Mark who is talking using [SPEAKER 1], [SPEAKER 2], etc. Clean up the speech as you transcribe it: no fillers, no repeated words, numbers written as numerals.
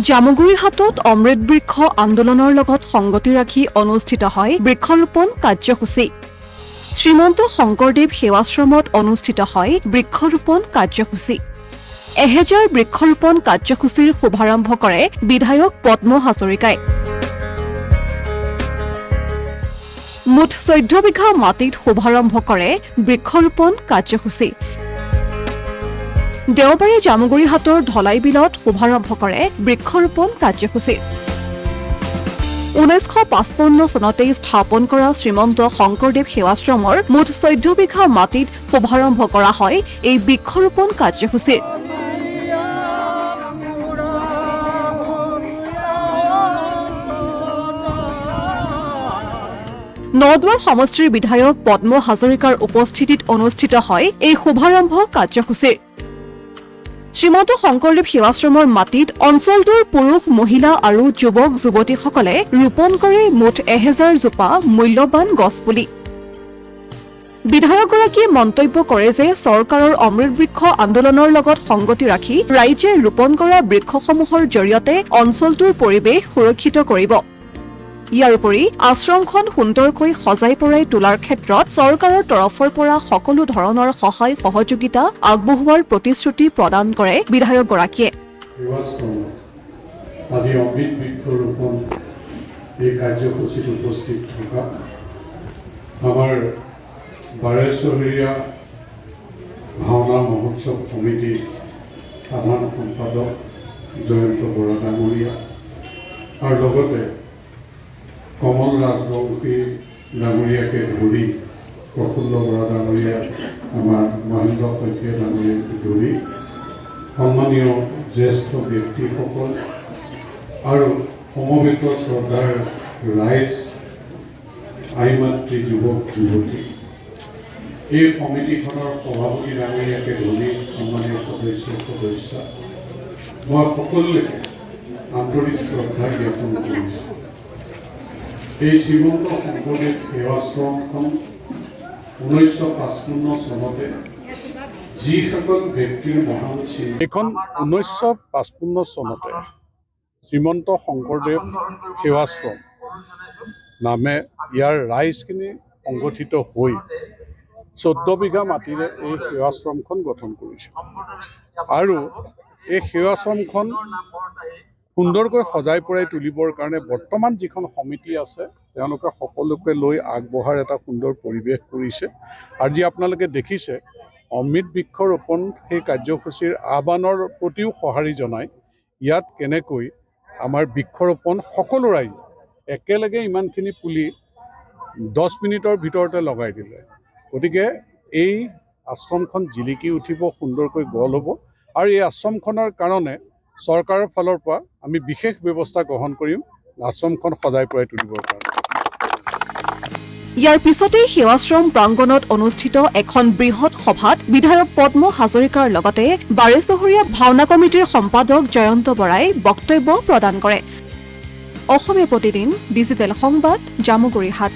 [SPEAKER 1] জামুগুৰিহাটত অমৃত বৃক্ষ আন্দোলনৰ লগত সংগতি ৰাখি অনুষ্ঠিত হয় বৃক্ষৰোপণ কাৰ্যসূচী। শ্ৰীমন্ত শংকৰদেৱ সেৱাশ্ৰমত অনুষ্ঠিত হয় বৃক্ষৰোপণ কাৰ্যসূচী। 1000 বৃক্ষৰোপণ কাৰ্যসূচীৰ শুভাৰম্ভ কৰে বিধায়ক পদ্ম হাজৰিকাই। মুঠ 14 বিঘা মাটিত শুভাৰম্ভ কৰে বৃক্ষৰোপণ কাৰ্যসূচী। দেওবাৰে জামুগুৰিহাটৰ ধলাই বিলত শুভাৰম্ভ কৰে বৃক্ষৰোপণ কাৰ্যসূচী। 1955 চনতেই স্থাপন কৰা শ্ৰীমন্ত শংকৰদেৱ সেৱাশ্ৰমৰ মুঠ 14 বিঘা মাটিত শুভাৰম্ভ কৰা হয় এই বৃক্ষৰোপণ কাৰ্যসূচীৰ। নদৱাৰ সমষ্টিৰ বিধায়ক পদ্ম হাজৰিকাৰ উপস্থিতিত অনুষ্ঠিত হয় এই শুভাৰম্ভ কাৰ্যসূচীৰ। শ্ৰীমন্ত শংকৰদেৱ সেৱাশ্ৰমৰ মাটিত অঞ্চলটোৰ পুৰুষ, মহিলা আৰু যুৱক যুৱতীসকলে ৰোপণ কৰে মুঠ 1000 জোপা মূল্যৱান গছপুলি। বিধায়কগৰাকীয়ে মন্তব্য কৰে যে চৰকাৰৰ অমৃত বৃক্ষ আন্দোলনৰ লগত সংগতি ৰাখি ৰাইজে ৰোপণ কৰা বৃক্ষসমূহৰ জৰিয়তে অঞ্চলটোৰ পৰিৱেশ সুৰক্ষিত কৰিব। ইয়াৰ উপৰি আশ্ৰমখন সুন্দৰকৈ সজাই পৰাই তোলাৰ ক্ষেত্ৰত চৰকাৰৰ তৰফৰ পৰা সকলো ধৰণৰ সহায় সহযোগিতা আগবঢ়োৱাৰ প্ৰতিশ্ৰুতি প্ৰদান কৰে বিধায়কগৰাকীয়ে।
[SPEAKER 2] আজি অমৃত বৃক্ষৰোপণ এই কাৰ্যসূচীত উপস্থিত থকা আমাৰ বাৰেচহৰীয়া ভাওনা মহোৎসৱ সমিতিৰ সাধাৰণ সম্পাদক জয়ন্ত বৰা ডাঙৰীয়া আৰু লগতে কমল ৰাজবংশী ডাঙৰীয়াকে ধৰি প্ৰফুল্ল বৰা ডাঙৰীয়া, আমাৰ মহেন্দ্ৰ শইকীয়া ডাঙৰীয়াকে ধৰি সন্মানীয় জ্যেষ্ঠ ব্যক্তিসকল আৰু সমবেত শ্ৰদ্ধাৰ ৰাইজ, আইমাতৃ, যুৱক যুৱতী, এই সমিতিখনৰ সভাপতি ডাঙৰীয়াকে ধৰি সন্মানীয় সদস্য মই সকলোকে আন্তৰিক শ্ৰদ্ধা জ্ঞাপন কৰিছোঁ। এই শ্ৰীমন্ত শংকৰদেৱ সেৱাশ্ৰমখন 1955 চনতে যিসকল ব্যক্তিৰ মহান চিন্তা,
[SPEAKER 3] এখন 1955 চনতে শ্ৰীমন্ত শংকৰদেৱ সেৱাশ্ৰম নামে ইয়াৰ ৰাইজখিনি সংগঠিত হৈ 14 বিঘা মাটিৰে এই সেৱাশ্ৰমখন গঠন কৰিছে আৰু এই সেৱাশ্ৰমখন সুন্দৰকৈ সজাই পৰাই তুলিবৰ কাৰণে বৰ্তমান যিখন সমিতি আছে তেওঁলোকে সকলোকে লৈ আগবঢ়াৰ এটা সুন্দৰ পৰিৱেশ কৰিছে। আজি আপোনালোকে দেখিছে অমৃত বৃক্ষৰোপণ সেই কাৰ্যসূচীৰ আহ্বানৰ প্ৰতিও সঁহাৰি জনাই ইয়াত কেনেকৈ আমাৰ বৃক্ষৰোপণ সকলো ৰাইজ একেলগে ইমানখিনি পুলি 10 মিনিটৰ ভিতৰতে লগাই দিলে। গতিকে এই আশ্ৰমখন জিলিকি উঠিব, সুন্দৰকৈ গঢ় হ'ব আৰু এই আশ্ৰমখনৰ কাৰণে চৰকাৰৰ ফালৰ পৰা আমি বিশেষ ব্যৱস্থা গ্ৰহণ কৰিম আশ্ৰমখন সজাই পৰাই তুলিবৰ কাৰণে।
[SPEAKER 1] ইয়াৰ পিছতেই সেৱাশ্ৰম প্ৰাংগণত অনুষ্ঠিত এখন বৃহৎ সভাত বিধায়ক পদ্ম হাজৰিকাৰ লগতে বাৰেচহৰীয়া ভাওনা কমিটিৰ সম্পাদক জয়ন্ত বৰাই বক্তব্য প্ৰদান কৰে। অসমীয়া প্ৰতিদিন ডিজিটেল সংবাদ, জামুগুৰিহাট।